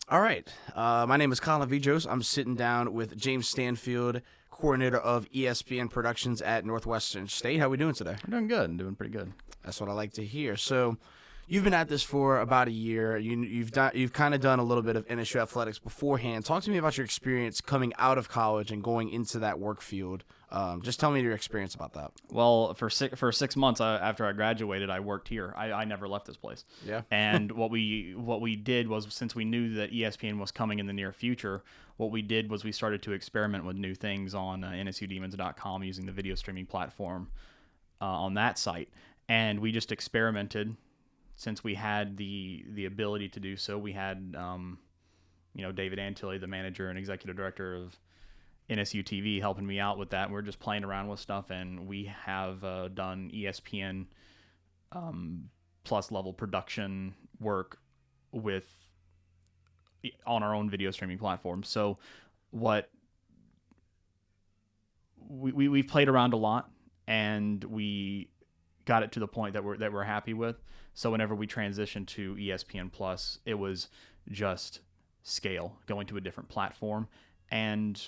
All right. My name is Colin Vidros. I'm sitting down with James Stanfield, coordinator of ESPN Productions at Northwestern State. How are we doing today? I'm doing good. I'm doing pretty good. That's what I like to hear. So, you've been at this for about a year. You've kind of done a little bit of NSU athletics beforehand. Talk to me about your experience coming out of college and going into that work field. Just tell me your experience about that. Well, for 6 months after I graduated, I worked here. I never left this place. Yeah. And what we did was, since we knew that ESPN was coming in the near future, what we did was we started to experiment with new things on nsudemons.com using the video streaming platform on that site. And we just experimented. Since we had the ability to do so, we had David Antilli, the manager and executive director of NSU TV, helping me out with that. And we're just playing around with stuff, and we have done ESPN plus level production work on our own video streaming platform. So what we've played around a lot, and we got it to the point that we're happy with. So whenever we transitioned to ESPN Plus, it was just scale, going to a different platform and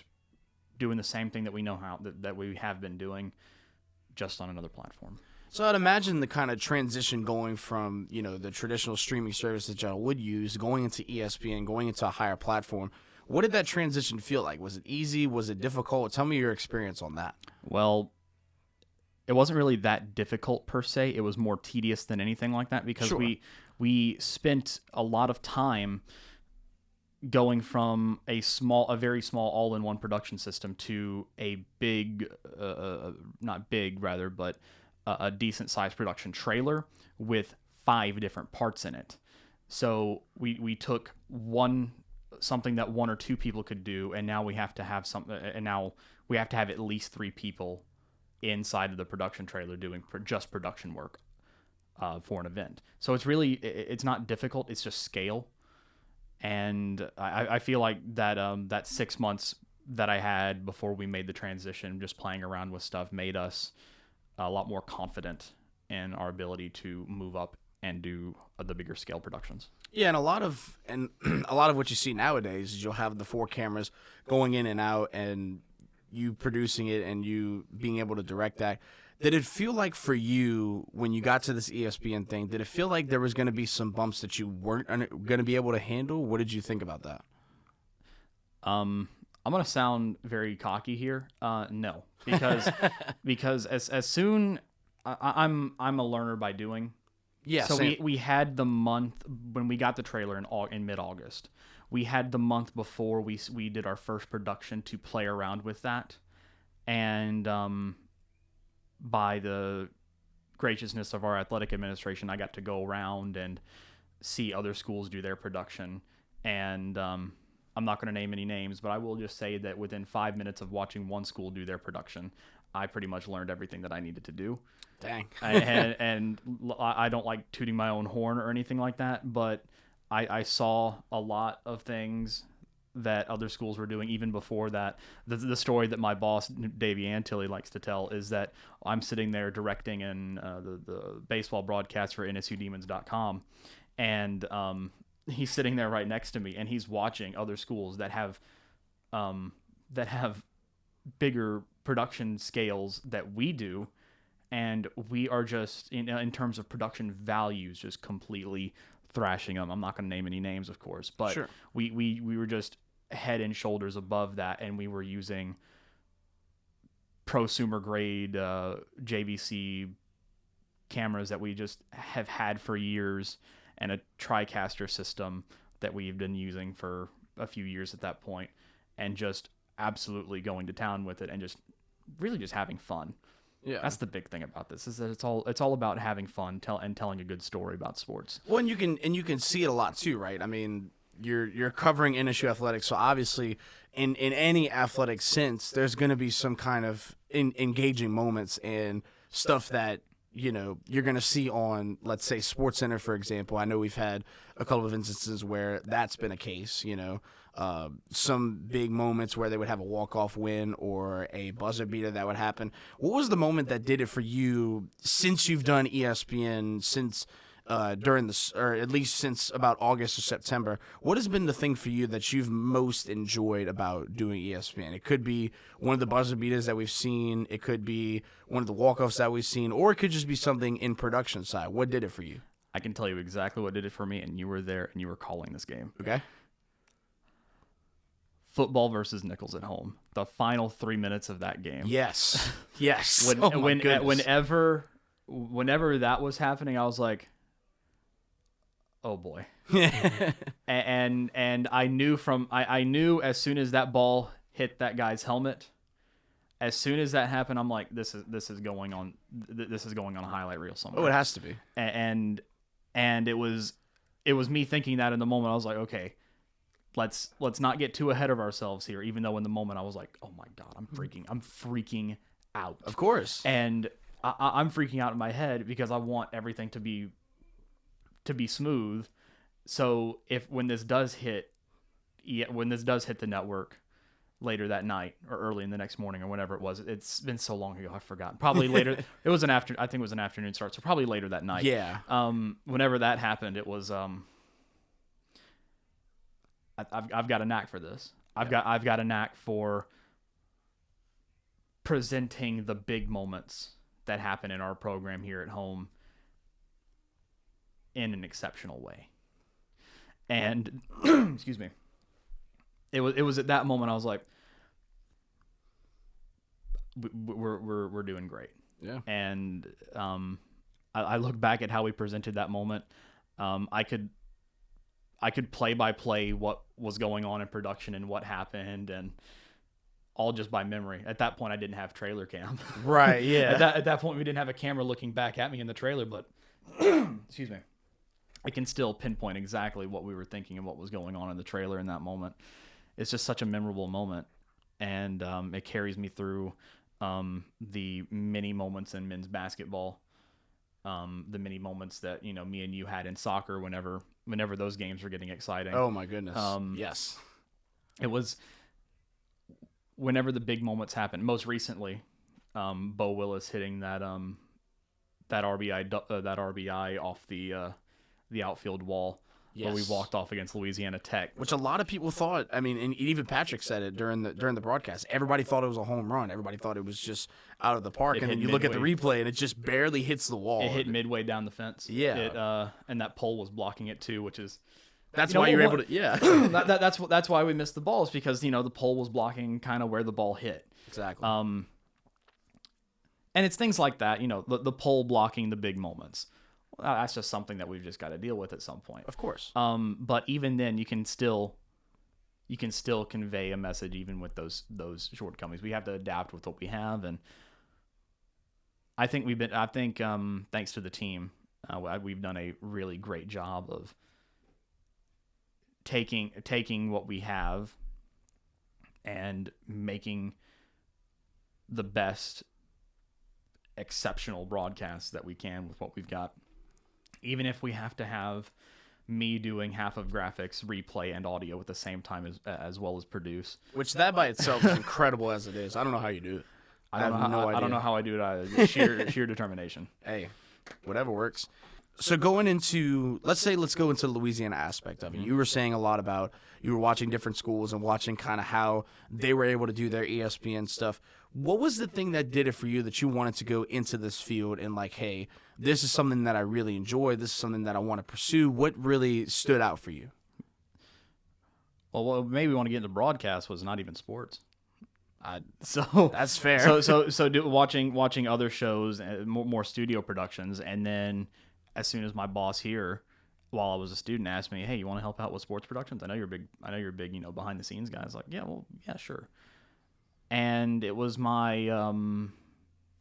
doing the same thing that we know that we have been doing, just on another platform. So I'd imagine the kind of transition going from, the traditional streaming service that y'all would use, going into ESPN, going into a higher platform. What did that transition feel like? Was it easy? Was it difficult? Tell me your experience on that. Well, it wasn't really that difficult per se. It was more tedious than anything like that, because Sure. we spent a lot of time going from a very small all-in-one production system to a big, a decent-sized production trailer with 5 different parts in it. So we took something that 1 or 2 people could do, and now we have to have at least 3 people inside of the production trailer doing just production work for an event. So it's not difficult. It's just scale. And I feel like that 6 months that I had before we made the transition, just playing around with stuff, made us a lot more confident in our ability to move up and do the bigger scale productions. Yeah, and a lot of what you see nowadays is you'll have the 4 cameras going in and out, and you producing it and you being able to direct that. Did it feel like for you, when you got to this ESPN thing, did it feel like there was going to be some bumps that you weren't going to be able to handle? What did you think about that? I'm going to sound very cocky here. No, because as soon I'm a learner by doing. Yeah. So we had the month when we got the trailer in mid-August. We had the month before we did our first production to play around with that, and by the graciousness of our athletic administration, I got to go around and see other schools do their production. And I'm not going to name any names, but I will just say that within 5 minutes of watching one school do their production, I pretty much learned everything that I needed to do. Dang. and I don't like tooting my own horn or anything like that, but I saw a lot of things that other schools were doing even before that. The story that my boss, Davey Antilli, likes to tell is that I'm sitting there directing in the baseball broadcast for nsudemons.com, and he's sitting there right next to me, and he's watching other schools that have bigger production scales that we do, and we are just in terms of production values just completely thrashing them. I'm not going to name any names, of course, but Sure. we were just head and shoulders above that, and we were using prosumer grade JVC cameras that we just have had for years, and a TriCaster system that we've been using for a few years at that point, and just absolutely going to town with it and just really just having fun. Yeah. That's the big thing about this, is that it's all about having fun and telling a good story about sports. Well, and you can see it a lot too, right? I mean, you're covering NSU athletics, so obviously in any athletic sense, there's going to be some kind of engaging moments and stuff that you're going to see on, let's say, SportsCenter, for example. I know we've had a couple of instances where that's been a case, some big moments where they would have a walk-off win or a buzzer beater that would happen. What was the moment that did it for you since you've done ESPN, since during this, or at least since about August or September, what has been the thing for you that you've most enjoyed about doing ESPN? It could be one of the buzzer beaters that we've seen. It could be one of the walk-offs that we've seen, or it could just be something in production side. What did it for you? I can tell you exactly what did it for me, and you were there, and you were calling this game. Okay. Football versus Nichols at home. The final 3 minutes of that game. Yes. Yes. Whenever that was happening, I was like, oh boy. and I knew I knew as soon as that ball hit that guy's helmet, as soon as that happened, I'm like, this is going on a highlight reel somewhere. Oh, it has to be. And it was me thinking that in the moment. I was like, okay, let's not get too ahead of ourselves here. Even though in the moment I was like, oh my God, I'm freaking out. Of course. And I'm freaking out in my head because I want everything to be smooth. So when this does hit the network later that night or early in the next morning or whenever it was, it's been so long ago I've forgotten. Probably later. I think it was an afternoon start, so probably later that night. Yeah. Whenever that happened, it was I've got a knack for this. I've got a knack for presenting the big moments that happen in our program here at home in an exceptional way. And excuse me. It was at that moment I was like, we're doing great. Yeah. And I look back at how we presented that moment. I could play by play what was going on in production and what happened, and all just by memory. At that point, I didn't have trailer cam. Right. Yeah. At that point, we didn't have a camera looking back at me in the trailer, but excuse me, I can still pinpoint exactly what we were thinking and what was going on in the trailer in that moment. It's just such a memorable moment, and it carries me through the many moments in men's basketball, the many moments that me and you had in soccer whenever those games were getting exciting. Oh my goodness. Yes. It was whenever the big moments happened. Most recently, Bo Willis hitting that RBI off the outfield wall. Yes. Where we walked off against Louisiana Tech, which a lot of people thought. I mean, and even Patrick said it during the broadcast. Everybody thought it was a home run. Everybody thought it was just out of the park. And then you look at the replay, and it just barely hits the wall. It hit midway down the fence. Yeah. And that pole was blocking it too, which is that's why you're able to. Yeah. that's why we missed the balls, because the pole was blocking kind of where the ball hit. Exactly. And it's things like that. The pole blocking the big moments. That's just something that we've just got to deal with at some point. Of course. But even then, you can still convey a message even with those shortcomings. We have to adapt with what we have, and I think thanks to the team, we've done a really great job of taking what we have and making the best exceptional broadcasts that we can with what we've got. Even if we have to have me doing half of graphics, replay, and audio at the same time as well as produce. Which that by itself is incredible as it is. I don't know how you do it. I have no idea. I don't know how I do it either. Sheer determination. Hey, whatever works. So let's go into the Louisiana aspect of it. You were saying a lot about you were watching different schools and watching kind of how they were able to do their ESPN stuff. What was the thing that did it for you that you wanted to go into this field and like, hey, this is something that I really enjoy. This is something that I want to pursue. What really stood out for you? Well, what made me want to get into broadcast was not even sports. So that's fair. Watching other shows, more studio productions, and then as soon as my boss here, while I was a student, asked me, "Hey, you want to help out with sports productions? I know you're big, behind the scenes guy." I was like, "Yeah, sure." And it was my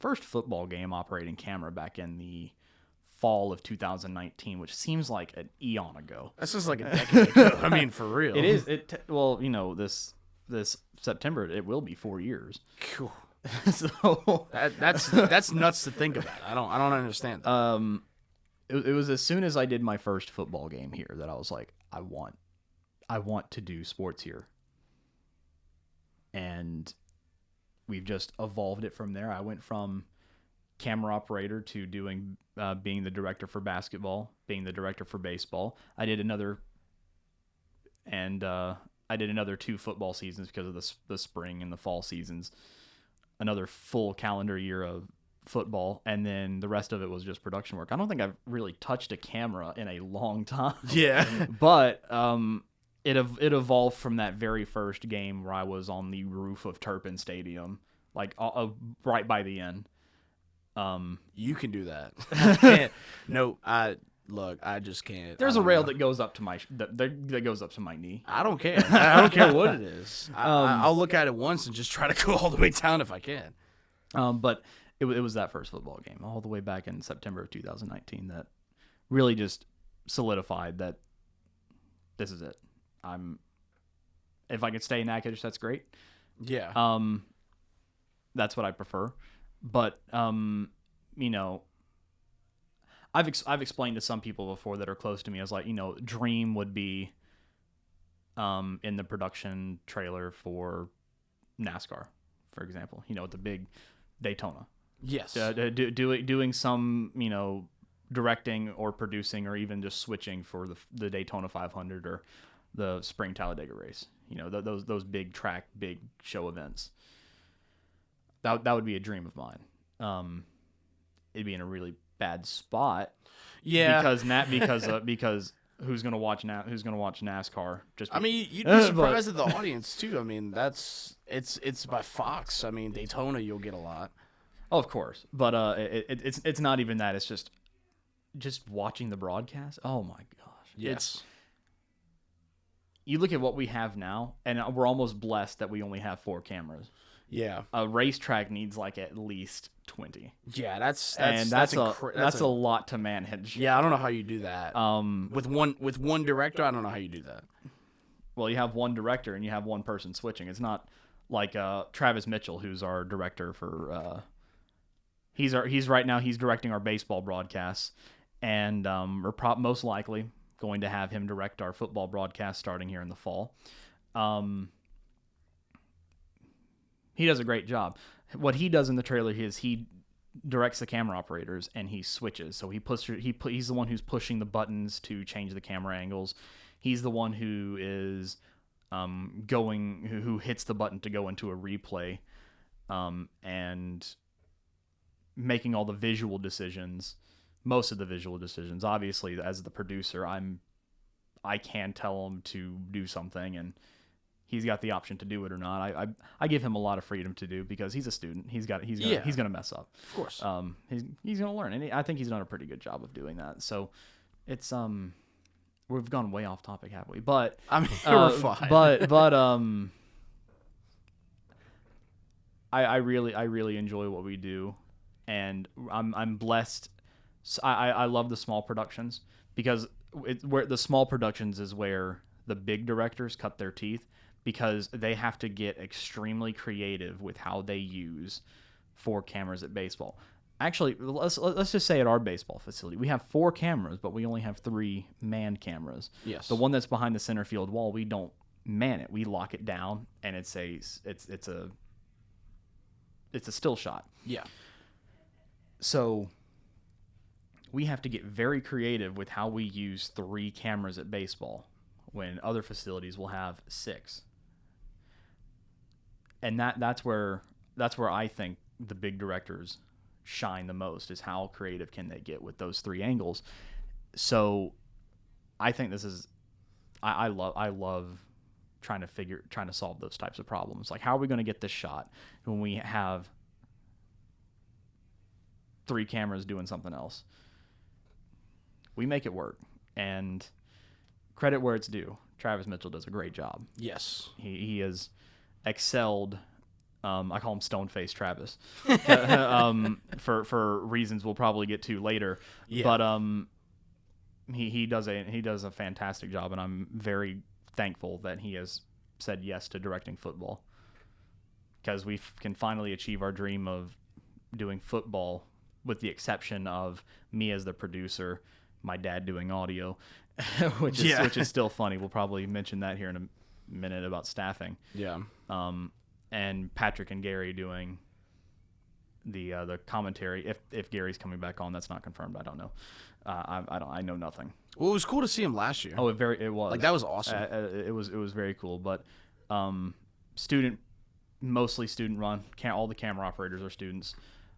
first football game operating camera back in the fall of 2019, which seems like an eon ago. That's just like a decade ago. I mean, for real. It is. This September it will be 4 years. Cool. So that's nuts to think about. I don't understand that. It was as soon as I did my first football game here that I was like, I want to do sports here. And we've just evolved it from there. I went from camera operator to doing being the director for basketball, being the director for baseball. I did another 2 football seasons because of the spring and the fall seasons. Another full calendar year of football, and then the rest of it was just production work. I don't think I've really touched a camera in a long time. Yeah. But it evolved from that very first game where I was on the roof of Turpin Stadium, like right by the end. You can do that. I can't. No, I just can't. There's a rail that goes up to my that goes up to my knee. I don't care. I don't care what it is. I'll look at it once and just try to go all the way down if I can. But it was that first football game all the way back in September of 2019 that really just solidified that this is it. If I could stay in Natchitoches, that's great. Yeah. That's what I prefer. But you know, I've explained to some people before that are close to me. I was like, dream would be in the production trailer for NASCAR, for example. The big Daytona. Yes. Doing some directing or producing or even just switching for the Daytona 500 or the Spring Talladega race. Those big track, big show events. That would be a dream of mine. It'd be in a really bad spot. Yeah. Because who's gonna watch NASCAR? You'd be surprised at the audience too. It's by Fox. Daytona you'll get a lot. Oh, of course, but it's not even that. It's just watching the broadcast. Oh my gosh. Yes. You look at what we have now, and we're almost blessed that we only have 4 cameras. Yeah. A racetrack needs like at least 20. Yeah, that's a lot to manage. Yeah, I don't know how you do that. With one director, I don't know how you do that. Well, you have one director and you have one person switching. It's not like Travis Mitchell, who's our director for. He's right now he's directing our baseball broadcasts, and we're most likely going to have him direct our football broadcast starting here in the fall. He does a great job. What he does in the trailer is he directs the camera operators and he switches. So he's the one who's pushing the buttons to change the camera angles. He's the one who is who hits the button to go into a replay, and making all the visual decisions. Most of the visual decisions. Obviously, as the producer, I can tell him to do something, and he's got the option to do it or not. I give him a lot of freedom to do because he's a student. He's gonna mess up. Of course. He's gonna learn, and I think he's done a pretty good job of doing that. So it's we've gone way off topic, haven't we? But we're fine. But I really enjoy what we do, and I'm blessed. I love the small productions because where the small productions is where the big directors cut their teeth, because they have to get extremely creative with how they use 4 cameras at baseball. Actually, let's just say at our baseball facility, we have 4 cameras, but we only have 3 manned cameras. Yes. The one that's behind the center field wall, we don't man it. We lock it down, and it's a still shot. Yeah. So we have to get very creative with how we use 3 cameras at baseball when other facilities will have 6. And that's where I think the big directors shine the most, is how creative can they get with those 3 angles. So I think this is I love trying to solve those types of problems. Like, how are we going to get this shot when we have 3 cameras doing something else? We make it work, and credit where it's due. Travis Mitchell does a great job. Yes. He has excelled. I call him Stoneface Travis for reasons we'll probably get to later. Yeah. But he does a fantastic job, and I'm very thankful that he has said yes to directing football, because we can finally achieve our dream of doing football, with the exception of me as the producer, my dad doing audio, which is still funny. We'll probably mention that here in a minute about staffing. Yeah. And Patrick and Gary doing the commentary. If Gary's coming back on, that's not confirmed. I don't know. I know nothing. Well, it was cool to see him last year. Oh, it was like that was awesome. It was very cool. But mostly student run. All the camera operators are students.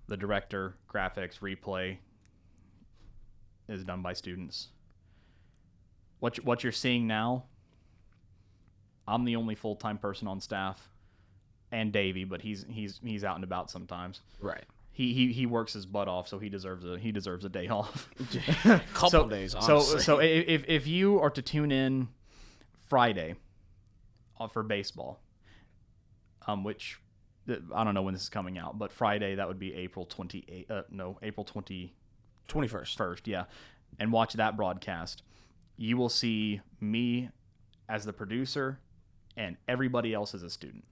The director, graphics, replay is done by students. What you're seeing now, I'm the only full-time person on staff, and Davey, but he's out and about sometimes. Right. He works his butt off, so he deserves a day off. Couple days, honestly. So if you are to tune in Friday for baseball, which I don't know when this is coming out, but Friday, that would be April 21st. First, yeah. And watch that broadcast. You will see me as the producer and everybody else as a student.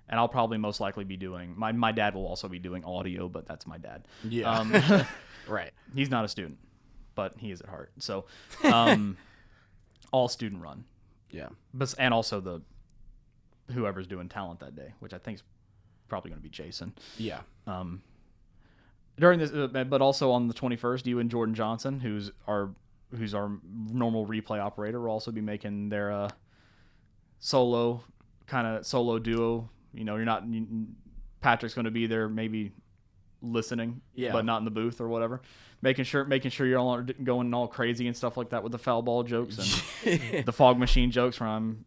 And I'll probably most likely be doing my dad will also be doing audio, but that's my dad. Yeah. Right. He's not a student, but he is at heart. So all student run. Yeah. But and also whoever's doing talent that day, which I think is probably going to be Jason. Yeah. During this, but also on the 21st, you and Jordan Johnson, who's our normal replay operator, will also be making their solo duo. Patrick's going to be there, maybe listening, but not in the booth or whatever. Making sure you're all going all crazy and stuff like that with the foul ball jokes and the fog machine jokes where I'm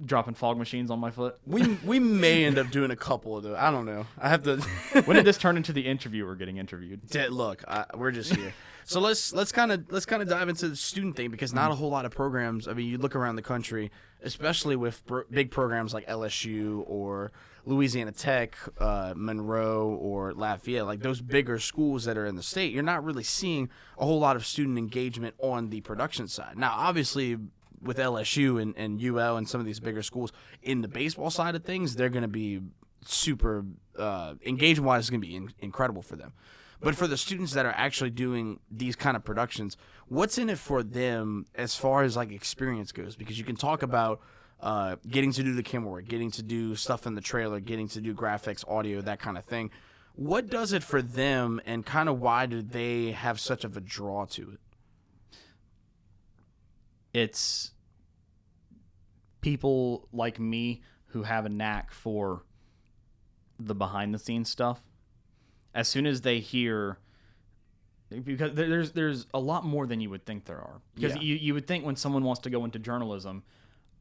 dropping fog machines on my foot. We may end up doing a couple of those. I don't know. I have to. When did this turn into the interviewer getting interviewed? Look, we're just here. So let's kind of dive into the student thing, because not a whole lot of programs. I mean, you look around the country, especially with big programs like LSU or Louisiana Tech, Monroe, or Lafayette, like those bigger schools that are in the state. You're not really seeing a whole lot of student engagement on the production side. Now, obviously, with LSU and UL and some of these bigger schools in the baseball side of things, they're going to be super engagement-wise. It's going to be incredible for them. But for the students that are actually doing these kind of productions, what's in it for them as far as like experience goes? Because you can talk about getting to do the camera work, getting to do stuff in the trailer, getting to do graphics, audio, that kind of thing. What does it for them, and kind of why do they have such of a draw to it? It's people like me who have a knack for the behind-the-scenes stuff. As soon as they hear, because there's a lot more than you would think there are. Because you would think when someone wants to go into journalism,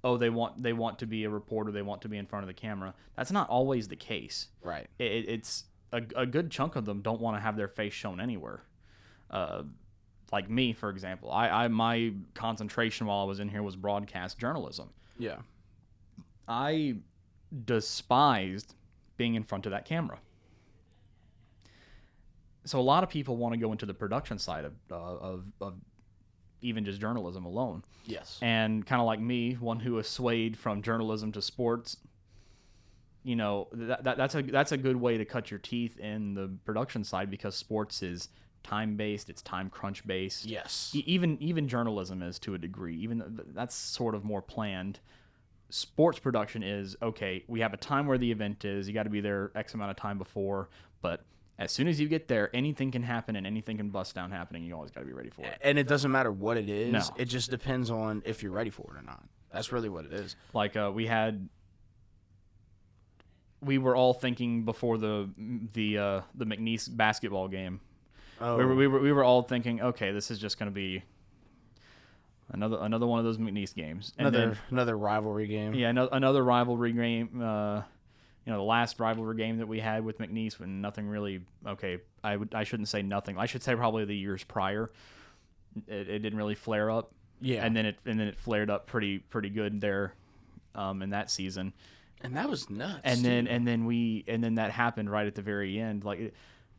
they want to be a reporter, they want to be in front of the camera. That's not always the case. Right. It's a good chunk of them don't want to have their face shown anywhere. Like me, for example, my concentration while I was in here was broadcast journalism. Yeah. I despised being in front of that camera. So a lot of people want to go into the production side of even just journalism alone. Yes. And kind of like me, one who is swayed from journalism to sports, that's a good way to cut your teeth in the production side, because sports is time-based, it's time crunch-based. Yes. Even journalism is to a degree. Even that's sort of more planned. Sports production is, okay, we have a time where the event is. You got to be there X amount of time before, but as soon as you get there, anything can happen and anything can bust down happening. You always got to be ready for it. And it doesn't matter what it is. No. It just depends on if you're ready for it or not. That's really what it is. Like we were all thinking before the McNeese basketball game. Oh. We were all thinking, okay, this is just going to be another one of those McNeese games. And another rivalry game. Yeah, another rivalry game. The last rivalry game that we had with McNeese, when nothing really. Okay, I shouldn't say nothing. I should say probably the years prior. It didn't really flare up. Yeah. And then it flared up pretty good there, in that season. And that was nuts. And then that happened right at the very end. Like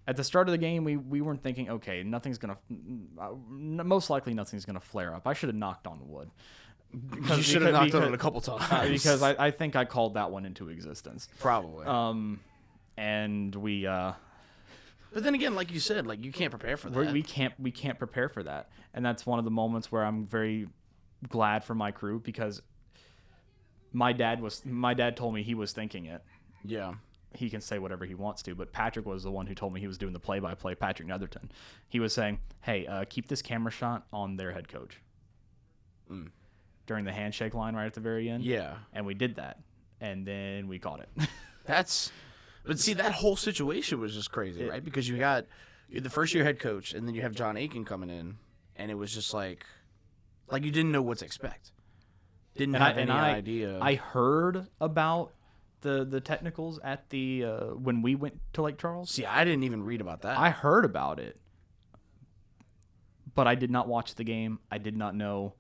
at the start of the game, we weren't thinking, okay, most likely nothing's gonna flare up. I should have knocked on wood. You should have knocked on it a couple times. Because I think I called that one into existence. Probably. And we. But then again, like you said, like you can't prepare for that. We can't prepare for that, and that's one of the moments where I'm very glad for my crew, because my dad told me he was thinking it. Yeah. he can say whatever he wants to, but Patrick was the one who told me he was doing the play-by-play, Patrick Netherton. He was saying, hey, keep this camera shot on their head coach during the handshake line right at the very end. Yeah. And we did that, and then we caught it. But see, that whole situation was just crazy, right? Because you're the first-year head coach, and then you have John Aiken coming in, and it was just like you didn't know what to expect. Didn't have any idea. I heard about the technicals at the when we went to Lake Charles. See, I didn't even read about that. I heard about it, but I did not watch the game. I did not know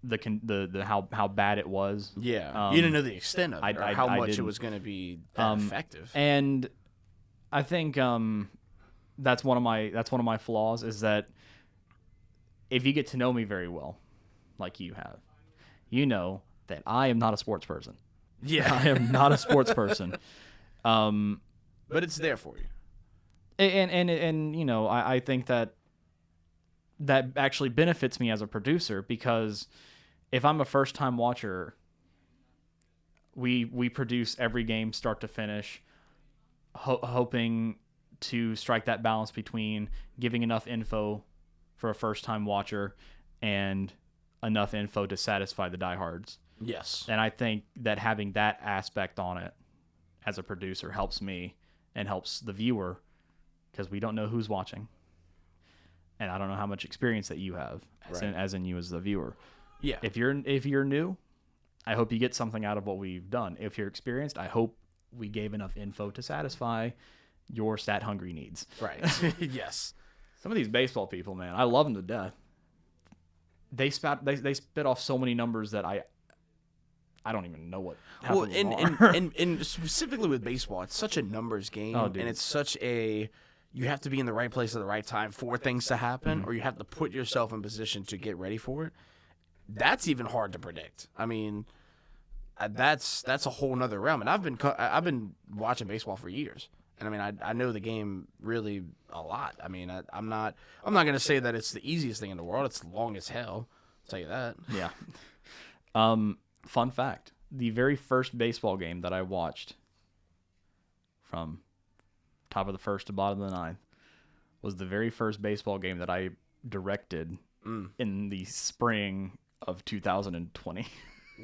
the how bad it was. Yeah, you didn't know the extent of it, or how much it was going to be effective. And I think that's one of my flaws, is that if you get to know me very well, like you have, you know that I am not a sports person. Yeah, I am not a sports person. But it's there for you. And you know, I think that actually benefits me as a producer, because if I'm a first time watcher, we produce every game start to finish, hoping to strike that balance between giving enough info for a first time watcher and enough info to satisfy the diehards. Yes. And I think that having that aspect on it as a producer helps me and helps the viewer, because we don't know who's watching. And I don't know how much experience that you have, as in you as the viewer. Yeah. If you're new, I hope you get something out of what we've done. If you're experienced, I hope we gave enough info to satisfy your stat hungry needs. Right. Yes. Some of these baseball people, man, I love them to death. They spit off so many numbers that I don't even know what. Well, and specifically with baseball, it's such a numbers game, and it's such a, you have to be in the right place at the right time for things to happen, or you have to put yourself in position to get ready for it. That's even hard to predict. I mean, that's a whole nother realm. And I've been watching baseball for years, and I mean, I know the game really a lot. I mean, I'm not going to say that it's the easiest thing in the world. It's long as hell. I'll tell you that. Yeah. Fun fact: the very first baseball game that I watched, from top of the first to bottom of the ninth, was the very first baseball game that I directed in the spring of 2020.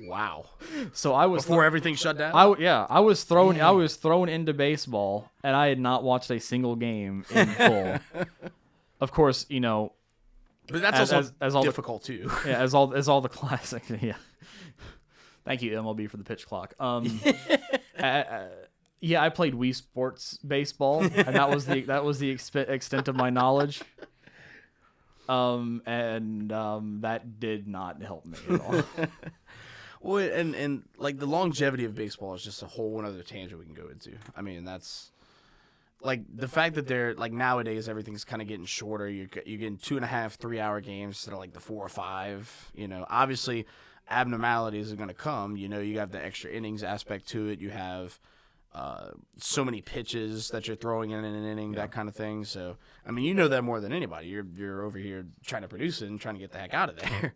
Wow. So I was before everything shut down. I was thrown into baseball, and I had not watched a single game in full. Of course, you know. But that's also difficult too. Yeah, as all the classic. Yeah. Thank you, MLB, for the pitch clock. Yeah, I played Wii Sports baseball, and that was the extent of my knowledge. That did not help me at all. Well, and like the longevity of baseball is just a whole other tangent we can go into. I mean, that's like the fact that they're like nowadays everything's kind of getting shorter. You're getting 2.5, 3 hour games instead of like the 4 or 5. You know, obviously abnormalities are going to come. You know, you have the extra innings aspect to it. You have so many pitches that you're throwing in an inning, that kind of thing. So, I mean, you know that more than anybody. You're over here trying to produce it and trying to get the heck out of there.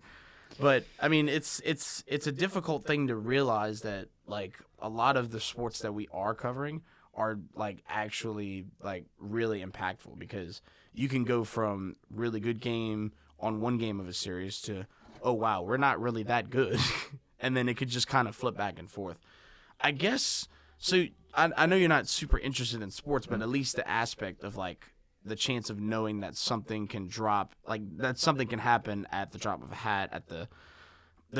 But I mean, it's a difficult thing to realize that like a lot of the sports that we are covering are like actually like really impactful, because you can go from really good game on one game of a series to, oh wow, we're not really that good, and then it could just kind of flip back and forth. I guess so. I know you're not super interested in sports, but at least the aspect of like the chance of knowing that something can drop, like that something can happen at the drop of a hat, at the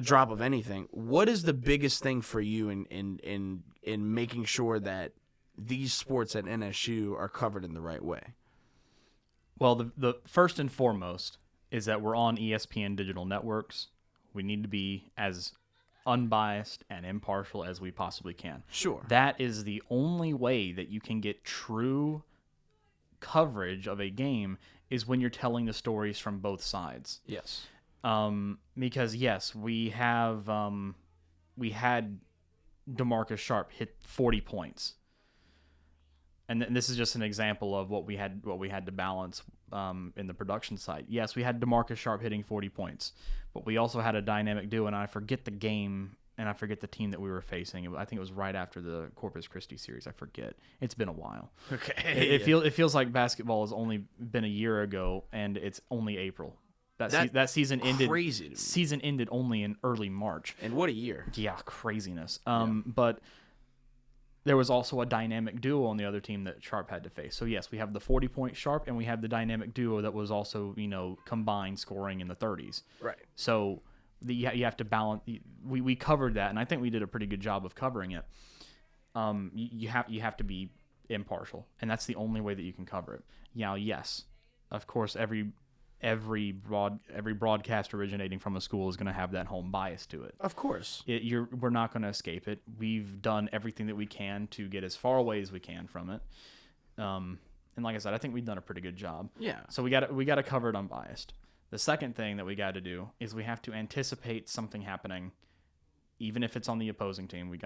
drop of anything. What is the biggest thing for you in making sure that these sports at NSU are covered in the right way? Well, the first and foremost is that we're on ESPN digital networks. We need to be as unbiased and impartial as we possibly can. Sure. That is the only way that you can get true coverage of a game, is when you're telling the stories from both sides. Yes. Because yes, we had DeMarcus Sharp hit 40 points. And this is just an example of what we had to balance in the production side. Yes, we had DeMarcus Sharp hitting 40 points, but we also had a dynamic duo, and I forget the game and I forget the team that we were facing. I think it was right after the Corpus Christi series. I forget. It's been a while. Okay. It feels like basketball has only been a year ago, and it's only April. That season ended. Crazy. Season ended only in early March. And what a year. Yeah, craziness. But there was also a dynamic duo on the other team that Sharp had to face. So yes, we have the 40-point Sharp, and we have the dynamic duo that was also, combined scoring in the 30s. Right. So you have to balance. We covered that, and I think we did a pretty good job of covering it. You have to be impartial, and that's the only way that you can cover it. Yes, of course, every broadcast originating from a school is going to have that home bias to it. Of course. We're not going to escape it. We've done everything that we can to get as far away as we can from it. And like I said, I think we've done a pretty good job. Yeah. So we got to cover it unbiased. The second thing that we got to do is we have to anticipate something happening, even if it's on the opposing team.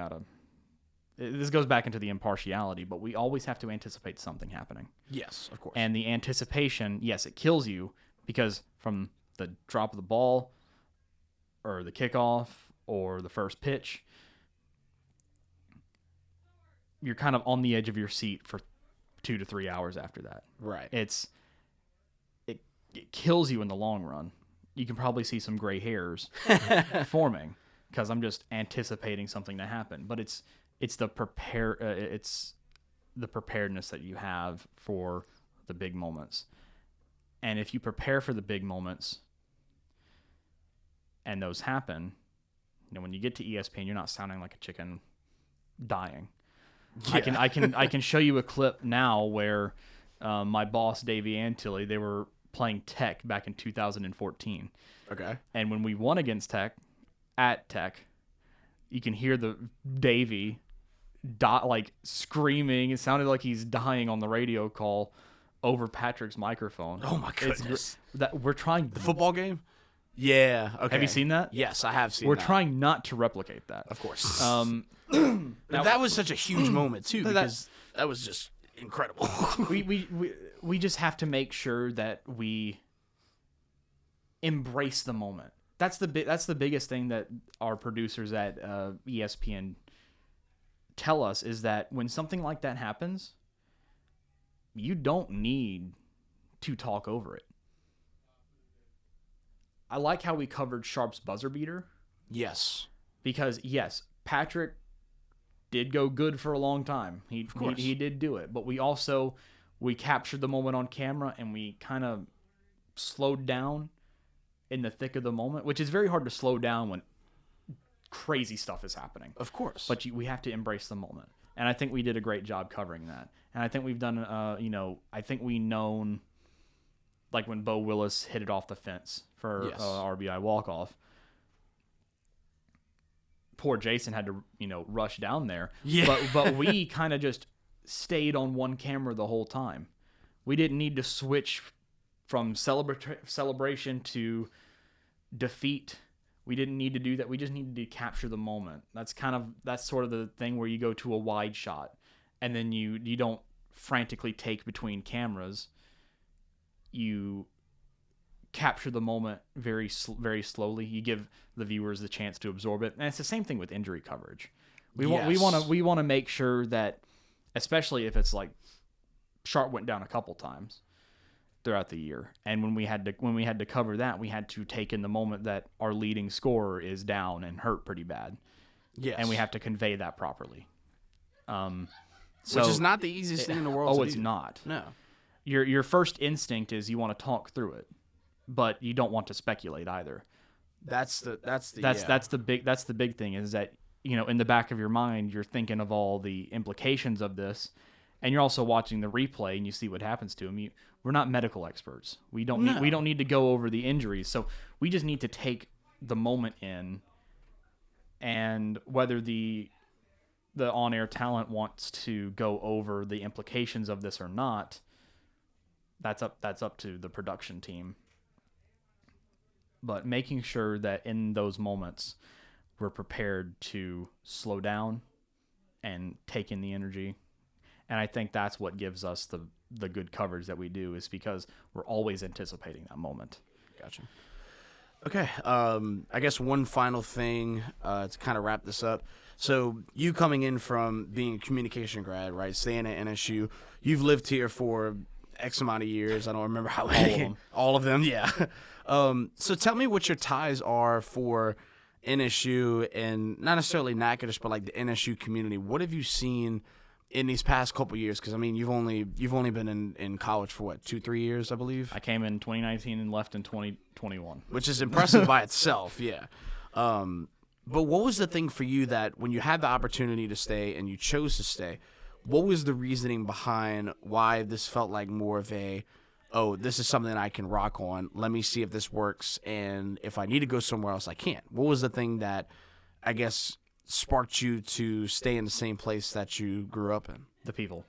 This goes back into the impartiality, but we always have to anticipate something happening. Yes, of course. And the anticipation, yes, it kills you, because from the drop of the ball or the kickoff or the first pitch, you're kind of on the edge of your seat for 2 to 3 hours after that. Right. It kills you in the long run. You can probably see some gray hairs forming because I'm just anticipating something to happen. But it's the preparedness that you have for the big moments. And if you prepare for the big moments and those happen, when you get to ESPN, you're not sounding like a chicken dying. Yeah. I can show you a clip now where my boss, Davey Antilli, they were playing Tech back in 2014. Okay. And when we won against Tech, at Tech, you can hear the Davey screaming. It sounded like he's dying on the radio call over Patrick's microphone. Oh my goodness! We're trying the football game. Yeah. Okay. Have you seen that? Yes, I have seen. We're trying not to replicate that. Of course. That was such a huge moment too, because that was just incredible. we just have to make sure that we embrace the moment. That's the biggest thing that our producers at ESPN tell us, is that when something like that happens, you don't need to talk over it. I like how we covered Sharp's buzzer beater. Yes. Because, yes, Patrick did go good for a long time. He did do it. But we captured the moment on camera, and we kind of slowed down in the thick of the moment, which is very hard to slow down when crazy stuff is happening. Of course. But we have to embrace the moment. And I think we did a great job covering that. And I think we've done, I think we known, like when Bo Willis hit it off the fence for RBI walk-off. Poor Jason had to, rush down there. Yeah. But we kind of just stayed on one camera the whole time. We didn't need to switch from celebration to defeat. We didn't need to do that. We just needed to capture the moment. That's sort of the thing where you go to a wide shot, and then you don't frantically take between cameras. You capture the moment very slowly. You give the viewers the chance to absorb it, and it's the same thing with injury coverage. We want to make sure that, especially if it's like Sharp went down a couple times throughout the year, and when we had to cover that, we had to take in the moment that our leading scorer is down and hurt pretty bad. Yes. And we have to convey that properly. Which is not the easiest thing in the world. It's not. No. Your first instinct is you want to talk through it, but you don't want to speculate either. That's the big thing, is that, in the back of your mind, you're thinking of all the implications of this. And you're also watching the replay, and you see what happens to him. We're not medical experts. We don't need to go over the injuries. So we just need to take the moment in, and whether the on-air talent wants to go over the implications of this or not, that's up to the production team. But making sure that in those moments we're prepared to slow down and take in the energy. And I think that's what gives us the good coverage that we do, is because we're always anticipating that moment. Gotcha. Okay. I guess one final thing to kind of wrap this up. So you coming in from being a communication grad, right? Staying at NSU, you've lived here for X amount of years. I don't remember how many. All of them. All of them, yeah. So tell me what your ties are for NSU and not necessarily Natchitoches, but like the NSU community. What have you seen in these past couple years? Because I mean, you've only been in college for what, 2-3 years, I believe. I came in 2019 and left in 2021, which is impressive by itself. Yeah. But what was the thing for you that when you had the opportunity to stay and you chose to stay, what was the reasoning behind why this felt like more of a, oh, this is something I can rock on. Let me see if this works. And if I need to go somewhere else, I can. What was the thing that, I guess, sparked you to stay in the same place that you grew up in? The people.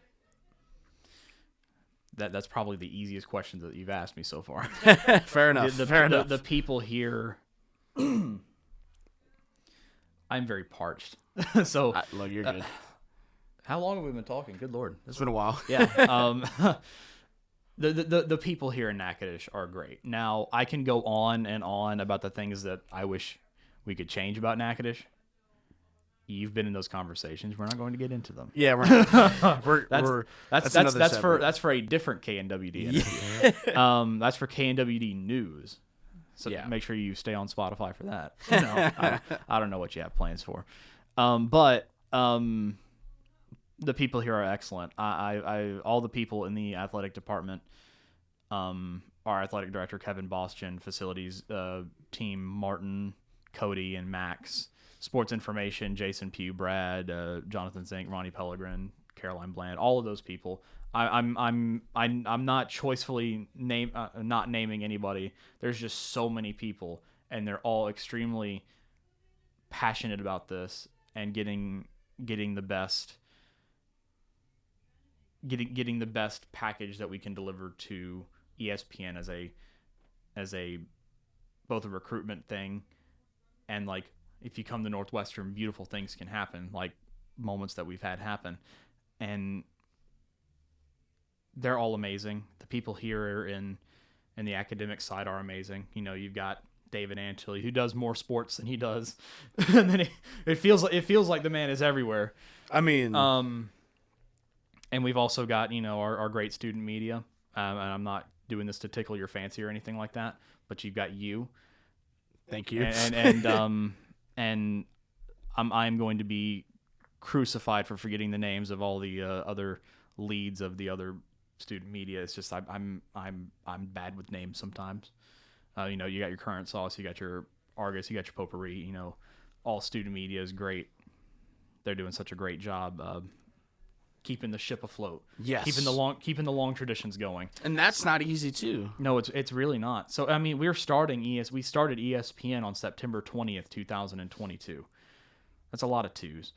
That's probably the easiest question that you've asked me so far. Fair enough. Fair enough. The people here. I'm very parched. So look, you're good. How long have we been talking? Good Lord, It's been a while. Yeah. The people here in Natchitoches are great. Now I can go on and on about the things that I wish we could change about Natchitoches. You've been in those conversations. We're not going to get into them. Yeah, that's for a different KNWD interview. That's for KNWD News. So yeah. Make sure you stay on Spotify for that. No, I don't know what you have plans for. But the people here are excellent. I all the people in the athletic department, our athletic director Kevin Bostien, facilities team Martin, Cody, and Max, sports information Jason Pugh, Brad, Jonathan Zink, Ronnie Pellegrin, Caroline Bland, all of those people. I'm not choicefully not naming anybody. There's just so many people, and they're all extremely passionate about this and getting the best package that we can deliver to ESPN as a both a recruitment thing and like if you come to Northwestern, beautiful things can happen, like moments that we've had happen, and they're all amazing. The people here in the academic side are amazing. You know, you've got David Antilli, who does more sports than he does, and then it feels like the man is everywhere. I mean, and we've also got our great student media, and I'm not doing this to tickle your fancy or anything like that, but you've got you. Thank you. And I'm going to be crucified for forgetting the names of all the other leads of the other student media. It's just I'm bad with names sometimes. You got your Current Sauce, you got your Argus, you got your Potpourri. All student media is great. They're doing such a great job keeping the ship afloat. Yes, keeping the long traditions going. And that's not easy too. No, it's really not. So I mean, we started ESPN on September 20th, 2022. That's a lot of twos.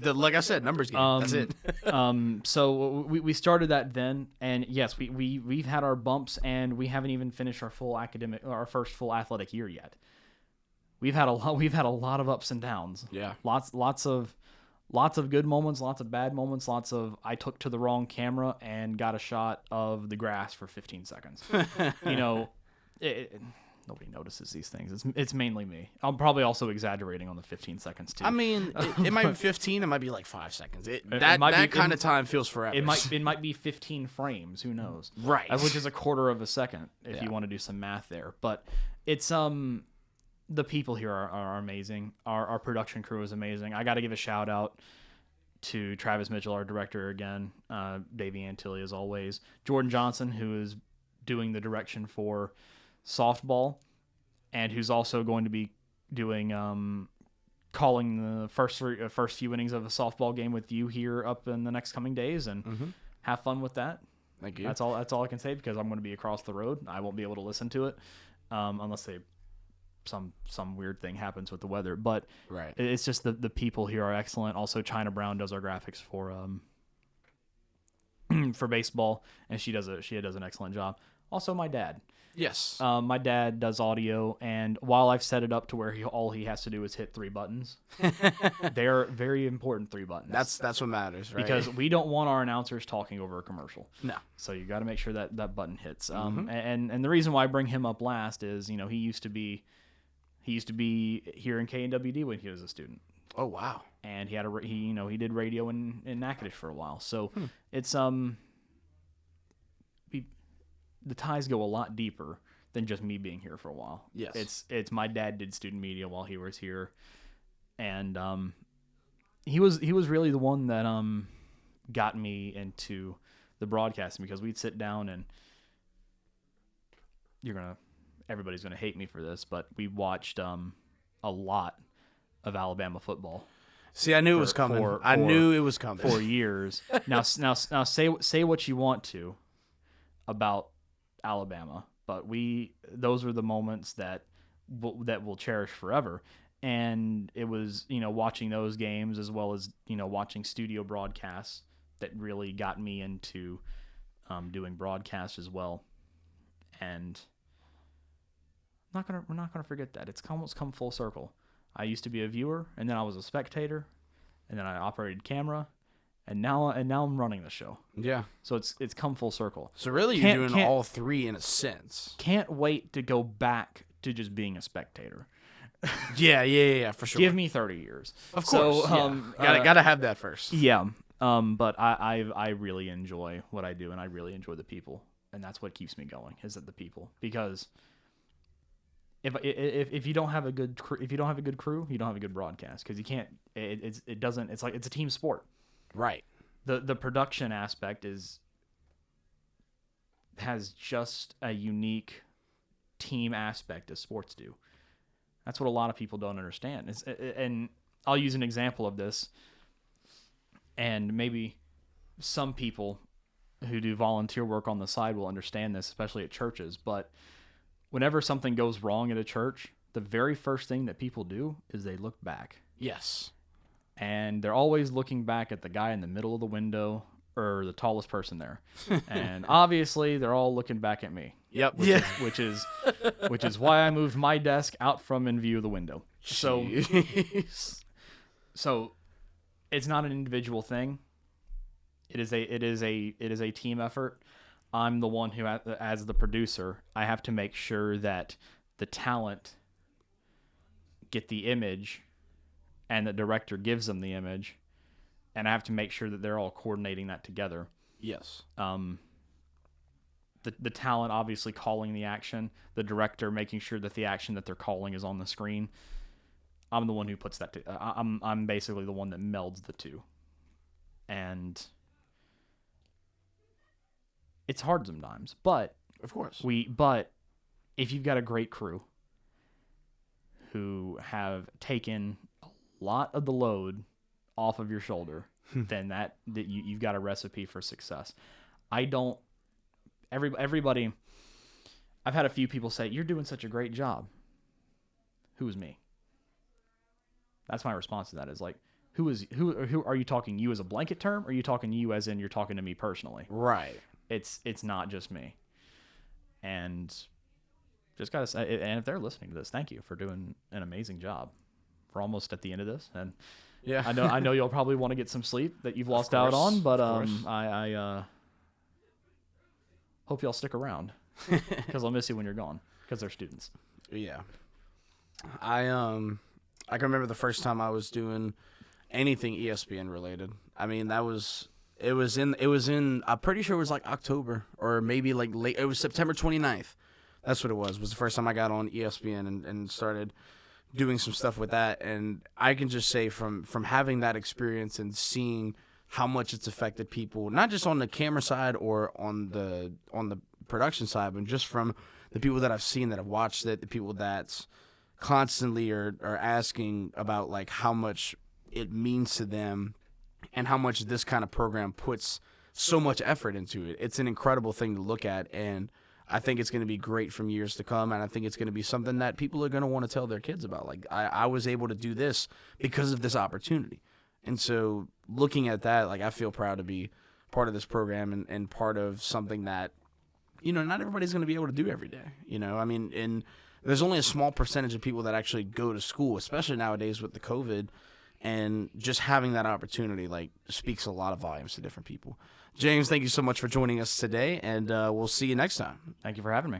Like I said, numbers game. That's it. So we started that then, and yes, we've had our bumps, and we haven't even finished our first full athletic year yet. We've had a lot of ups and downs. Yeah. Lots of good moments, lots of bad moments, lots of I took to the wrong camera and got a shot of the grass for 15 seconds. Nobody notices these things. It's mainly me. I'm probably also exaggerating on the 15 seconds too. I mean, it might be 15. It might be like 5 seconds. That kind of time feels forever. It might be 15 frames. Who knows? Right. Which is a quarter of a second if you want to do some math there. But it's the people here are amazing. Our production crew is amazing. I got to give a shout out to Travis Mitchell, our director again. Davey Antilli as always. Jordan Johnson, who is doing the direction for softball, and who's also going to be doing calling the first few innings of a softball game with you here up in the next coming days, and have fun with that. Thank you. That's all I can say, because I'm going to be across the road. I won't be able to listen to it unless some weird thing happens with the weather. But right, it's just the people here are excellent. Also, China Brown does our graphics for baseball, and she does an excellent job. Also, my dad. Yes. My dad does audio, and while I've set it up to where all he has to do is hit 3 buttons, they're very important 3 buttons. That's what matters, right? Because we don't want our announcers talking over a commercial. No. So you got to make sure that button hits. And the reason why I bring him up last is, he used to be here in KNWD when he was a student. Oh wow. And he did radio in Natchitoches for a while. So it's the ties go a lot deeper than just me being here for a while. Yes. It's my dad did student media while he was here, and he was really the one that got me into the broadcasting, because we'd sit down and everybody's gonna hate me for this, but we watched a lot of Alabama football. See, I knew it was coming. I knew it was coming for years. Now say what you want to about Alabama, but those were the moments that we'll cherish forever. And it was, watching those games as well as, watching studio broadcasts that really got me into doing broadcasts as well. And we're not gonna forget that. It's almost come full circle. I used to be a viewer, and then I was a spectator, and then I operated camera, and now I'm running the show. Yeah. So it's come full circle. So really, you're doing all 3 in a sense. Can't wait to go back to just being a spectator. Yeah, for sure. Give me 30 years. Of course. So, gotta have that first. Yeah. But I really enjoy what I do, and I really enjoy the people, and that's what keeps me going. Is that the people? Because if you don't have a good crew, you don't have a good broadcast, because you can't. It's like it's a team sport. Right. The production aspect has just a unique team aspect as sports do. That's what a lot of people don't understand. And I'll use an example of this, and maybe some people who do volunteer work on the side will understand this, especially at churches. But whenever something goes wrong at a church, the very first thing that people do is they look back. Yes. And they're always looking back at the guy in the middle of the window or the tallest person there. And obviously they're all looking back at me. Yep. Which is why I moved my desk out from in view of the window. So it's not an individual thing. It is a team effort. I'm the one who, as the producer, I have to make sure that the talent get the image, and the director gives them the image, and I have to make sure that they're all coordinating that together. Yes. The talent obviously calling the action, the director making sure that the action that they're calling is on the screen. I'm the one who puts that. I'm basically the one that melds the two, and it's hard sometimes. But of course, But if you've got a great crew who have taken a lot of the load off of your shoulder, then that you've got a recipe for success. Everybody, I've had a few people say, "You're doing such a great job." Who is me? That's my response to that, is like, who are you talking you as a blanket term, or are you talking you as in you're talking to me personally? Right. It's not just me. And just gotta say, and if they're listening to this, thank you for doing an amazing job. We're almost at the end of this, and yeah, I know you'll probably want to get some sleep that you've lost out on, but I hope y'all stick around, because I'll miss you when you're gone, because they're students. Yeah, I can remember the first time I was doing anything ESPN related. I mean, it was in I'm pretty sure it was like October, or maybe like late. It was September 29th. That's what it was the first time I got on ESPN and started doing some stuff with that. And I can just say from having that experience and seeing how much it's affected people, not just on the camera side or on the production side, but just from the people that I've seen that have watched it, the people that's constantly are asking about like how much it means to them and how much this kind of program puts so much effort into it. It's an incredible thing to look at, and I think it's going to be great from years to come, and I think it's going to be something that people are going to want to tell their kids about. Like, I was able to do this because of this opportunity. And so looking at that, like, I feel proud to be part of this program and part of something that not everybody's going to be able to do every day. I mean, and there's only a small percentage of people that actually go to school, especially nowadays with the COVID, and just having that opportunity speaks a lot of volumes to different people. James, thank you so much for joining us today, and we'll see you next time. Thank you for having me.